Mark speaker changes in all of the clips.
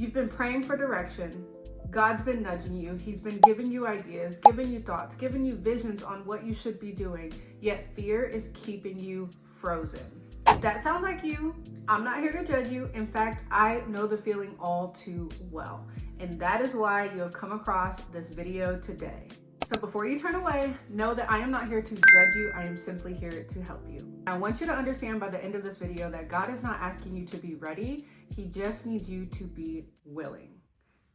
Speaker 1: You've been praying for direction. God's been nudging you. He's been giving you ideas, giving you thoughts, giving you visions on what you should be doing, yet fear is keeping you frozen. If that sounds like you, I'm not here to judge you. In fact, I know the feeling all too well. And that is why you have come across this video today. So before you turn away, know that I am not here to judge you. I am simply here to help you. I want you to understand by the end of this video that God is not asking you to be ready. He just needs you to be willing.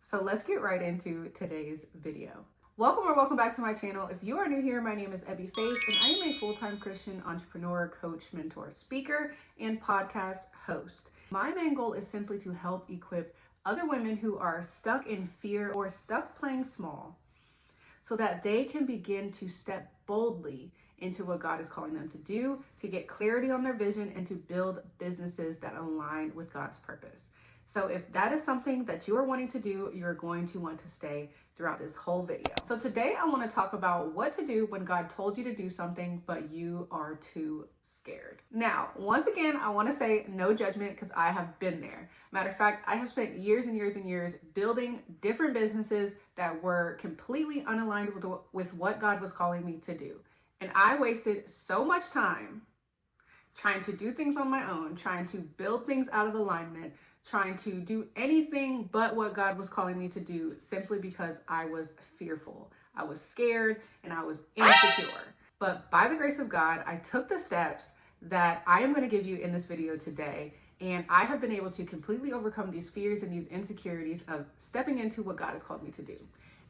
Speaker 1: So let's get right into today's video. Welcome back to my channel. If you are new here, my name is Ebby Faith, and I am a full-time Christian entrepreneur, coach, mentor, speaker, and podcast host. My main goal is simply to help equip other women who are stuck in fear or stuck playing small so that they can begin to step boldly into what God is calling them to do, to get clarity on their vision, and to build businesses that align with God's purpose. So if that is something that you are wanting to do, you're going to want to stay throughout this whole video. So today I want to talk about what to do when God told you to do something, but you are too scared. Now, once again, I want to say no judgment because I have been there. Matter of fact, I have spent years and years and years building different businesses that were completely unaligned with what God was calling me to do. And I wasted so much time trying to do things on my own, trying to build things out of alignment, trying to do anything but what God was calling me to do simply because I was fearful. I was scared and I was insecure. But by the grace of God, I took the steps that I am going to give you in this video today. And I have been able to completely overcome these fears and these insecurities of stepping into what God has called me to do.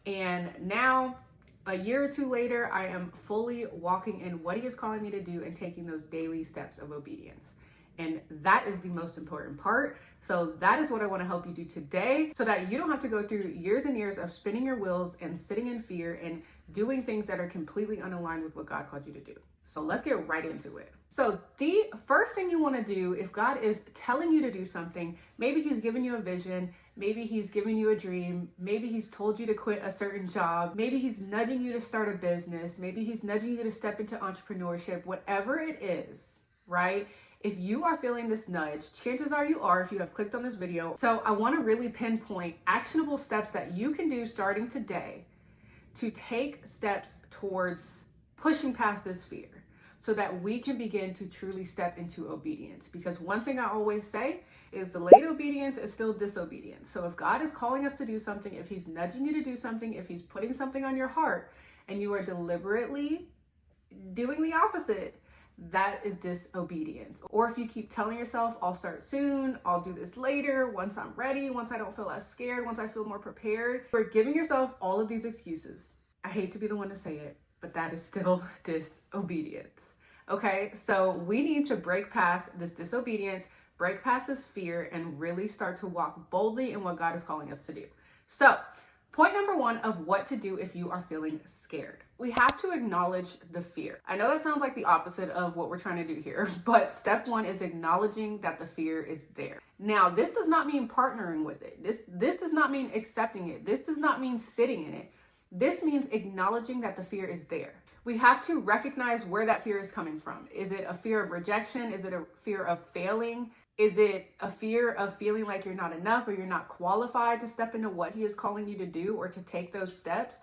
Speaker 1: And now, a year or two later, I am fully walking in what He is calling me to do and taking those daily steps of obedience. And that is the most important part. So that is what I want to help you do today so that you don't have to go through years and years of spinning your wheels and sitting in fear and doing things that are completely unaligned with what God called you to do. So let's get right into it. So the first thing you want to do, if God is telling you to do something, maybe He's given you a vision, maybe He's given you a dream, maybe He's told you to quit a certain job, maybe He's nudging you to start a business, maybe He's nudging you to step into entrepreneurship, whatever it is, right? If you are feeling this nudge, chances are you are if you have clicked on this video. So I want to really pinpoint actionable steps that you can do starting today to take steps towards pushing past this fear so that we can begin to truly step into obedience. Because one thing I always say is delayed obedience is still disobedience. So if God is calling us to do something, if He's nudging you to do something, if He's putting something on your heart and you are deliberately doing the opposite, that is disobedience. Or if you keep telling yourself, I'll start soon, I'll do this later, once I'm ready, once I don't feel as scared, once I feel more prepared, you're giving yourself all of these excuses. I hate to be the one to say it, but that is still disobedience. Okay, so we need to break past this disobedience, break past this fear, and really start to walk boldly in what God is calling us to do. So point number one of what to do if you are feeling scared. We have to acknowledge the fear. I know that sounds like the opposite of what we're trying to do here, but step one is acknowledging that the fear is there. Now, this does not mean partnering with it. This does not mean accepting it. This does not mean sitting in it. This means acknowledging that the fear is there. We have to recognize where that fear is coming from. Is it a fear of rejection? Is it a fear of failing? Is it a fear of feeling like you're not enough or you're not qualified to step into what He is calling you to do or to take those steps?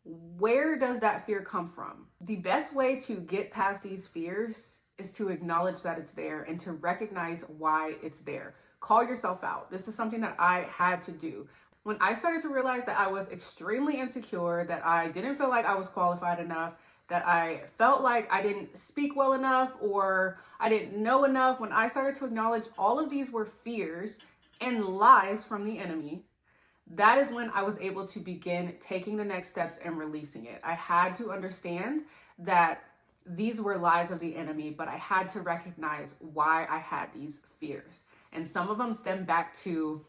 Speaker 1: Where does that fear come from? The best way to get past these fears is to acknowledge that it's there and to recognize why it's there. Call yourself out. This is something that I had to do. When I started to realize that I was extremely insecure, that I didn't feel like I was qualified enough, that I felt like I didn't speak well enough or I didn't know enough, when I started to acknowledge all of these were fears and lies from the enemy, that is when I was able to begin taking the next steps and releasing it. I had to understand that these were lies of the enemy, but I had to recognize why I had these fears. And some of them stem back to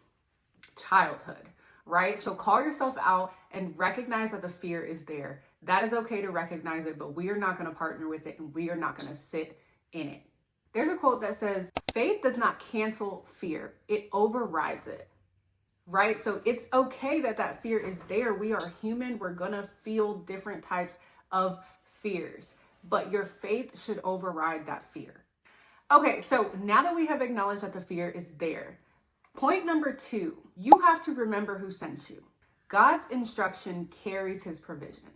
Speaker 1: childhood, right? So call yourself out and recognize that the fear is there. That is okay to recognize it, but we are not going to partner with it and we are not going to sit in it. There's a quote that says, faith does not cancel fear, it overrides it, right? So it's okay that that fear is there. We are human. We're going to feel different types of fears, but your faith should override that fear. Okay, so now that we have acknowledged that the fear is there, point number two you have to remember who sent you. God's instruction carries his provision,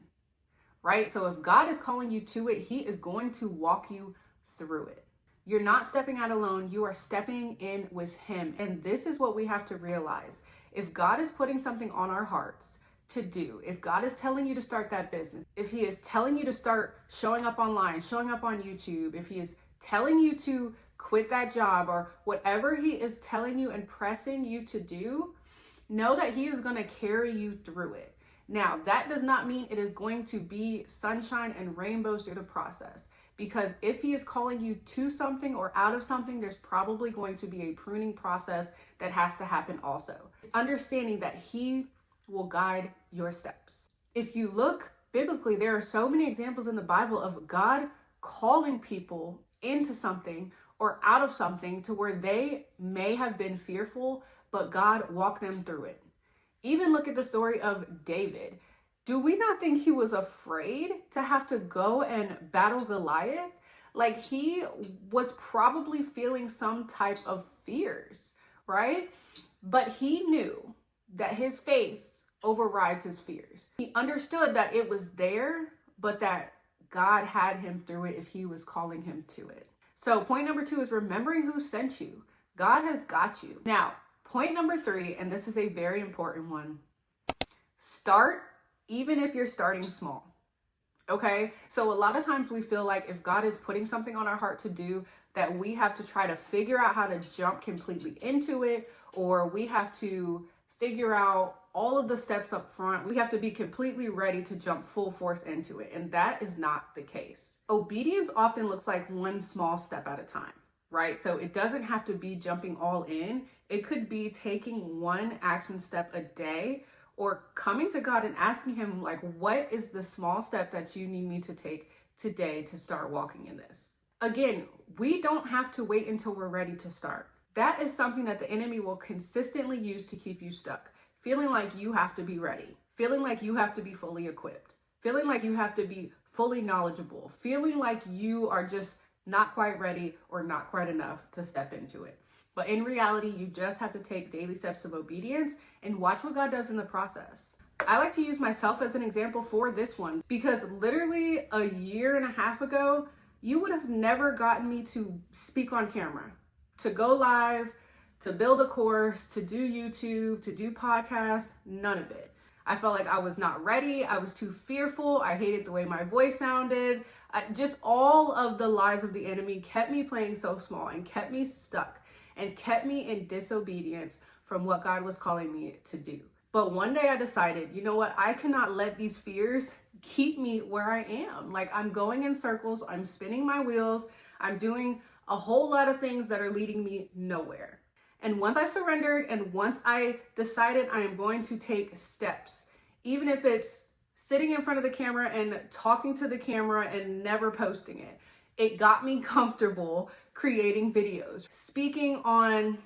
Speaker 1: right? So if God is calling you to it, he is going to walk you through it. You're not stepping out alone. You are stepping in with him. And this is what we have to realize. If God is putting something on our hearts to do, if God is telling you to start that business, if he is telling you to start showing up online, showing up on YouTube, if he is telling you to quit that job, or whatever he is telling you and pressing you to do, know that he is going to carry you through it. Now, that does not mean it is going to be sunshine and rainbows through the process, because if he is calling you to something or out of something, there's probably going to be a pruning process that has to happen also. Understanding that he will guide your steps. If you look biblically, there are so many examples in the Bible of God calling people into something or out of something to where they may have been fearful, but God walked them through it. Even look at the story of David. Do we not think he was afraid to have to go and battle Goliath? Like, he was probably feeling some type of fears, right? But he knew that his faith overrides his fears. He understood that it was there, but that God had him through it if he was calling him to it. So point number 2 is remembering who sent you. God has got you. Now, point number 3, and this is a very important one. Start even if you're starting small. Okay? So a lot of times we feel like if God is putting something on our heart to do, that we have to try to figure out how to jump completely into it, or we have to figure out all of the steps up front. We have to be completely ready to jump full force into it. And that is not the case. Obedience often looks like one small step at a time, right? So it doesn't have to be jumping all in. It could be taking one action step a day, or coming to God and asking him, like, what is the small step that you need me to take today to start walking in this? Again, we don't have to wait until we're ready to start. That is something that the enemy will consistently use to keep you stuck. Feeling like you have to be ready, feeling like you have to be fully equipped, feeling like you have to be fully knowledgeable, feeling like you are just not quite ready or not quite enough to step into it. But in reality, you just have to take daily steps of obedience and watch what God does in the process. I like to use myself as an example for this one, because literally a year and a half ago, you would have never gotten me to speak on camera, to go live, to build a course, to do YouTube, to do podcasts, none of it. I felt like I was not ready. I was too fearful. I hated the way my voice sounded. Just all of the lies of the enemy kept me playing so small and kept me stuck and kept me in disobedience from what God was calling me to do. But one day I decided, you know what? I cannot let these fears keep me where I am. Like, I'm going in circles. I'm spinning my wheels. I'm doing a whole lot of things that are leading me nowhere. And once I surrendered and once I decided I am going to take steps, even if it's sitting in front of the camera and talking to the camera and never posting it, it got me comfortable creating videos, speaking on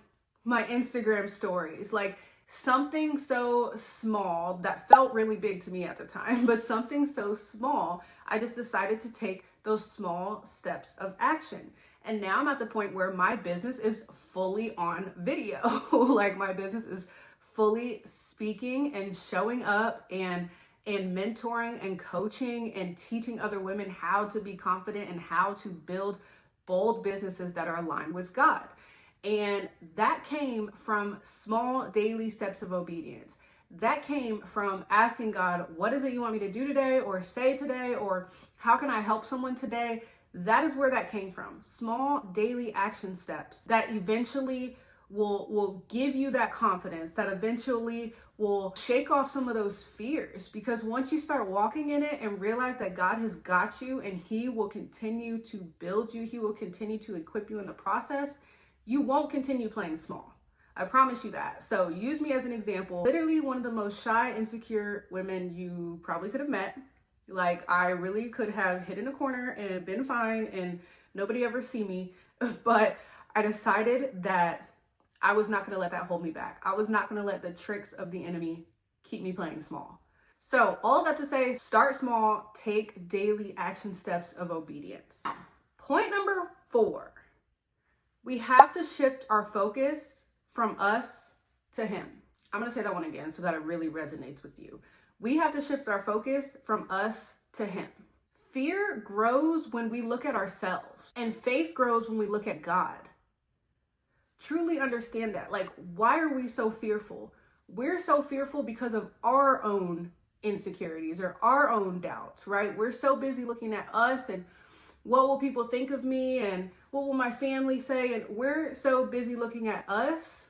Speaker 1: my Instagram stories, like something so small that felt really big to me at the time, but something so small, I just decided to take those small steps of action. And now I'm at the point where my business is fully on video. Like, my business is fully speaking and showing up and mentoring and coaching and teaching other women how to be confident and how to build bold businesses that are aligned with God. And that came from small daily steps of obedience. That came from asking God, what is it you want me to do today, or say today, or how can I help someone today? That is where that came from. Small daily action steps that eventually will give you that confidence, that eventually will shake off some of those fears. Because once you start walking in it and realize that God has got you and he will continue to build you, he will continue to equip you in the process, you won't continue playing small. I promise you that. So use me as an example. Literally one of the most shy, insecure women you probably could have met. Like, I really could have hid in a corner and been fine and nobody ever see me. But I decided that I was not going to let that hold me back. I was not going to let the tricks of the enemy keep me playing small. So all that to say, start small, take daily action steps of obedience. Point number 4, we have to shift our focus from us to him. I'm going to say that one again so that it really resonates with you. We have to shift our focus from us to him. Fear grows when we look at ourselves, and faith grows when we look at God. Truly understand that. Like, why are we so fearful? We're so fearful because of our own insecurities or our own doubts, right? We're so busy looking at us and what will people think of me and what will my family say? And we're so busy looking at us,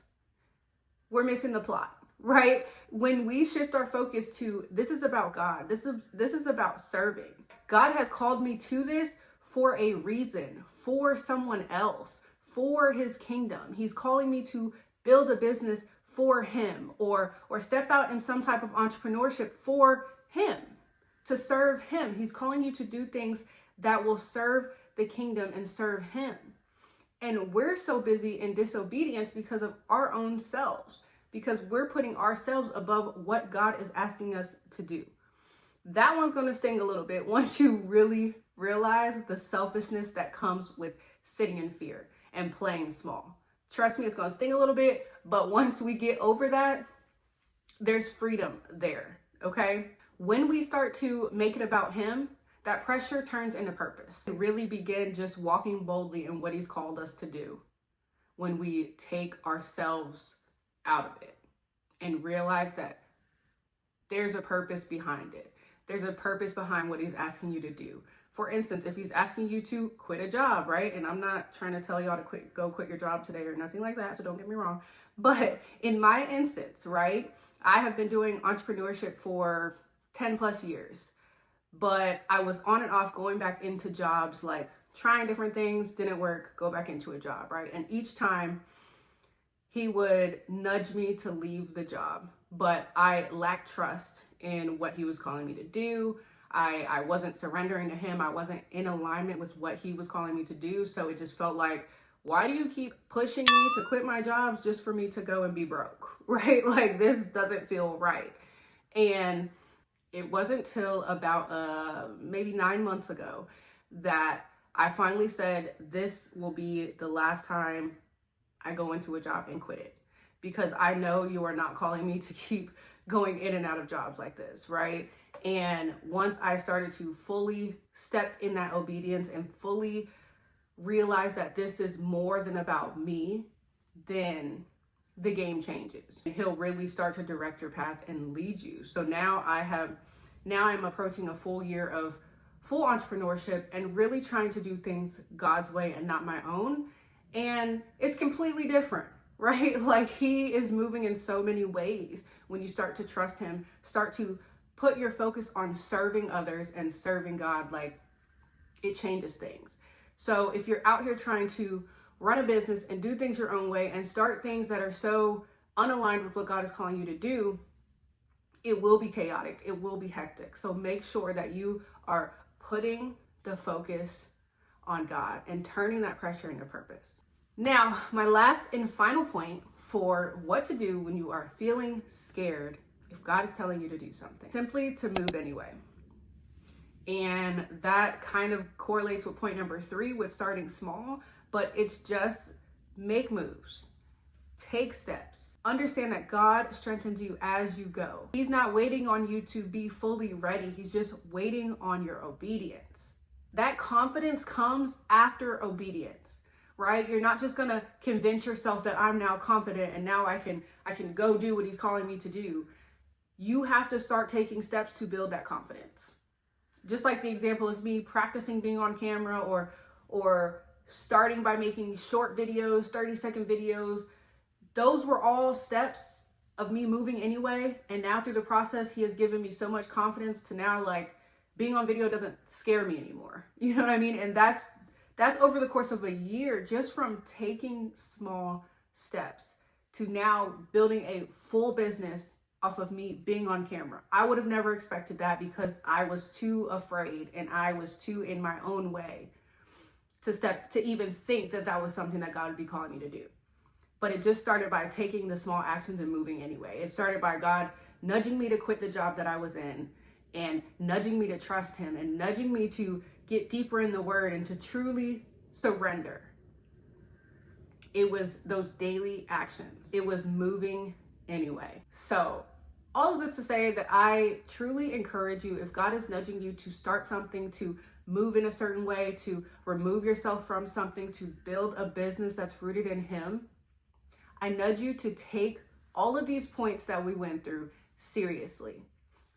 Speaker 1: we're missing the plot, right? When we shift our focus to, this is about God, this is about serving. God has called me to this for a reason, for someone else, for his kingdom. He's calling me to build a business for him, or step out in some type of entrepreneurship for him, to serve him. He's calling you to do things that will serve the kingdom and serve him. And we're so busy in disobedience because of our own selves, because we're putting ourselves above what God is asking us to do. That one's going to sting a little bit once you really realize the selfishness that comes with sitting in fear and playing small. Trust me, it's going to sting a little bit, but once we get over that, there's freedom there, okay? When we start to make it about him, that pressure turns into purpose. We really begin just walking boldly in what he's called us to do when we take ourselves out of it and realize that there's a purpose behind it. There's a purpose behind what he's asking you to do. For instance, if he's asking you to quit a job, right? And I'm not trying to tell y'all to go quit your job today or nothing like that, so don't get me wrong. But in my instance, right, I have been doing entrepreneurship for 10 plus years. But I was on and off going back into jobs, like trying different things, didn't work, go back into a job, right? And each time he would nudge me to leave the job, but I lacked trust in what he was calling me to do. I wasn't surrendering to him. I wasn't in alignment with what he was calling me to do. So it just felt like, why do you keep pushing me to quit my jobs just for me to go and be broke, right? Like, this doesn't feel right. And it wasn't till about maybe 9 months ago that I finally said, this will be the last time I go into a job and quit it, because I know you are not calling me to keep going in and out of jobs like this, right? And once I started to fully step in that obedience and fully realize that this is more than about me, then the game changes. He'll really start to direct your path and lead you. So now I'm approaching a full year of full entrepreneurship and really trying to do things God's way and not my own. And it's completely different, right? Like, he is moving in so many ways when you start to trust him, start to put your focus on serving others and serving God. Like, it changes things. So if you're out here trying to run a business and do things your own way and start things that are so unaligned with what God is calling you to do, it will be chaotic. It will be hectic. So make sure that you are putting the focus on God and turning that pressure into purpose. Now, my last and final point for what to do when you are feeling scared if God is telling you to do something, simply to move anyway. And that kind of correlates with point number 3 with starting small, but it's just make moves, take steps. Understand that God strengthens you as you go. He's not waiting on you to be fully ready. He's just waiting on your obedience. That confidence comes after obedience, right? You're not just gonna convince yourself that I'm now confident and now I can go do what he's calling me to do. You have to start taking steps to build that confidence. Just like the example of me practicing being on camera or starting by making short videos, 30-second videos. Those were all steps of me moving anyway. And now through the process, he has given me so much confidence to now, like, being on video doesn't scare me anymore. You know what I mean? And that's over the course of a year, just from taking small steps to now building a full business off of me being on camera. I would have never expected that because I was too afraid and I was too in my own way to even think that that was something that God would be calling me to do. But it just started by taking the small actions and moving anyway. It started by God nudging me to quit the job that I was in and nudging me to trust him and nudging me to get deeper in the word and to truly surrender. It was those daily actions. It was moving anyway. So all of this to say that I truly encourage you, if God is nudging you to start something, to move in a certain way, to remove yourself from something, to build a business that's rooted in Him, I nudge you to take all of these points that we went through seriously.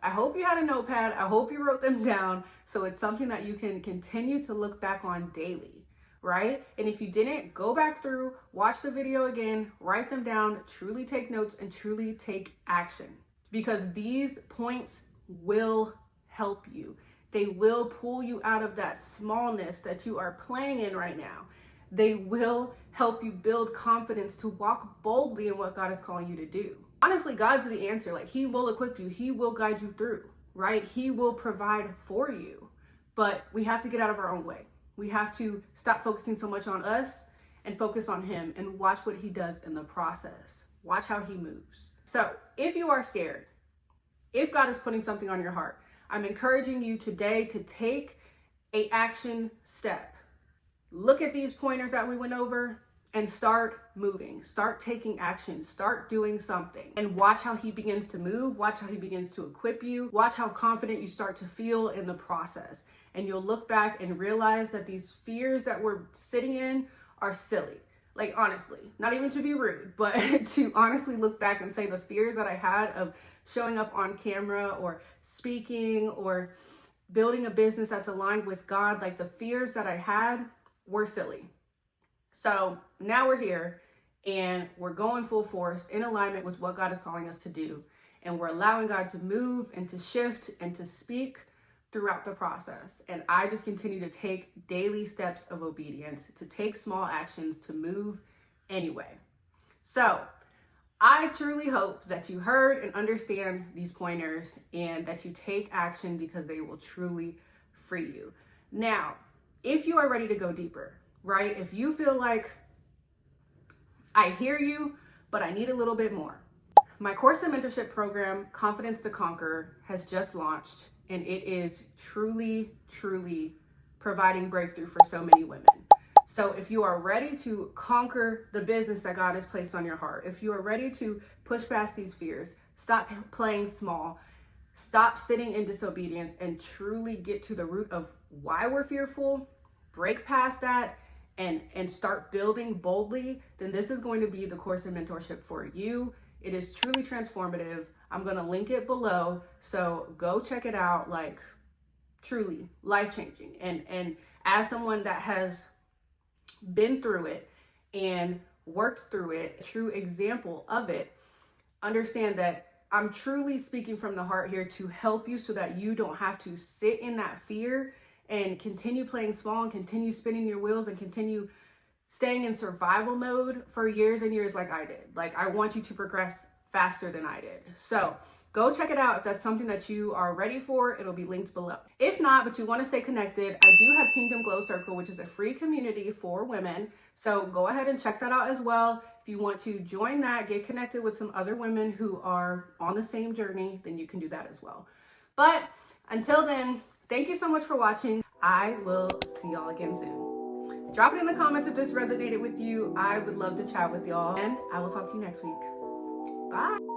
Speaker 1: I hope you had a notepad. I hope you wrote them down so it's something that you can continue to look back on daily, right? And if you didn't, go back through, watch the video again, write them down, truly take notes, and truly take action. Because these points will help you. They will pull you out of that smallness that you are playing in right now. They will help you build confidence to walk boldly in what God is calling you to do. Honestly, God's the answer. Like, He will equip you. He will guide you through, right? He will provide for you. But we have to get out of our own way. We have to stop focusing so much on us and focus on Him and watch what He does in the process. Watch how He moves. So if you are scared, if God is putting something on your heart, I'm encouraging you today to take an action step. Look at these pointers that we went over and start moving, start taking action, start doing something, and watch how He begins to move. Watch how He begins to equip you. Watch how confident you start to feel in the process. And you'll look back and realize that these fears that we're sitting in are silly. Like, honestly, not even to be rude, but to honestly look back and say the fears that I had of showing up on camera or speaking or building a business that's aligned with God, like the fears that I had were silly. So now we're here and we're going full force in alignment with what God is calling us to do. And we're allowing God to move and to shift and to speak throughout the process. And I just continue to take daily steps of obedience, to take small actions, to move anyway. So I truly hope that you heard and understand these pointers and that you take action, because they will truly free you. Now, if you are ready to go deeper, right? If you feel like, I hear you, but I need a little bit more. My course and mentorship program, Confidence to Conquer, has just launched, and it is truly, truly providing breakthrough for so many women. So if you are ready to conquer the business that God has placed on your heart, if you are ready to push past these fears, stop playing small, stop sitting in disobedience, and truly get to the root of why we're fearful, break past that, and start building boldly, then this is going to be the course and mentorship for you. It is truly transformative. I'm going to link it below, so go check it out. Like, truly life-changing. And as someone that has been through it and worked through it, a true example of it, understand that I'm truly speaking from the heart here to help you so that you don't have to sit in that fear and continue playing small and continue spinning your wheels and continue staying in survival mode for years and years like I did. Like, I want you to progress faster than I did. So go check it out if that's something that you are ready for. It'll be linked below. If not, but you want to stay connected, I do have Kingdom Glow Circle, which is a free community for women. So go ahead and check that out as well. If you want to join that, get connected with some other women who are on the same journey, then you can do that as well. But until then, thank you so much for watching. I will see y'all again soon. Drop it in the comments if this resonated with you. I would love to chat with y'all, and I will talk to you next week. Bye.